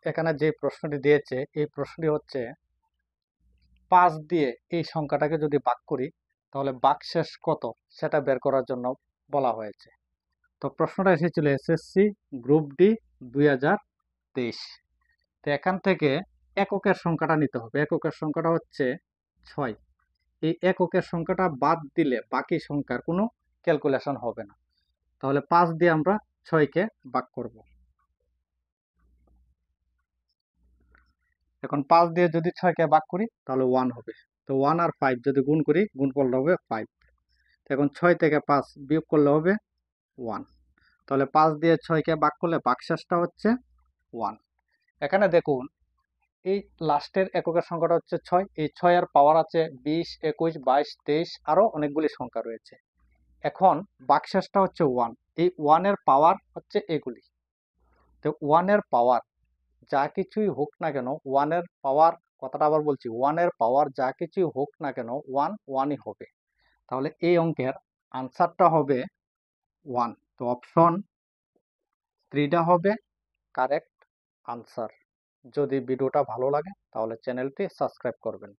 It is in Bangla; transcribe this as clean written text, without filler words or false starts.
এখানে যে প্রশ্নটি দিয়েছে এই প্রশ্নটি হচ্ছে 5 দিয়ে এই সংখ্যাটাকে যদি ভাগ করি তাহলে ভাগশেষ কত সেটা বের করার জন্য বলা হয়েছে। তো প্রশ্নটা এসেছিল এসএসসি গ্রুপ ডি 2023। তো এখান থেকে এককের সংখ্যাটা নিতে হবে। এককের সংখ্যাটা হচ্ছে 6। এই এককের সংখ্যাটা বাদ দিলে বাকি সংখ্যার কোনো ক্যালকুলেশন হবে না। তাহলে 5 দিয়ে আমরা 6কে ভাগ করব। এখন 5 দিয়ে যদি 6কে ভাগ করি তাহলে 1 হবে। তো 1 আর 5 যদি গুণ করি গুণফলটা হবে 5। এখন 6 থেকে 5 বিয়োগ করলে হবে 1। তাহলে 5 দিয়ে 6কে ভাগ করলে ভাগশেষটা হচ্ছে 1। এখানে দেখুন এই লাস্টের এককের সংখ্যাটা হচ্ছে 6। এই 6 এর পাওয়ার আছে 20, 21, 22, 23, আরো অনেকগুলি সংখ্যা রয়েছে। এখন ভাগশেষটা হচ্ছে 1। এই 1 এর পাওয়ার হচ্ছে এগুলি। তো 1 এর পাওয়ার যা কিছুই হোক না কেন, 1 এর পাওয়ার, কথাটা আবার বলছি, 1 এর পাওয়ার যা কিছুই হোক না কেন 1 1ই হবে। তাহলে এই অঙ্কের আনসারটা হবে 1। তো অপশন 3টা হবে কারেক্ট আনসার। যদি ভিডিওটা ভালো লাগে তাহলে চ্যানেলটি সাবস্ক্রাইব করবেন।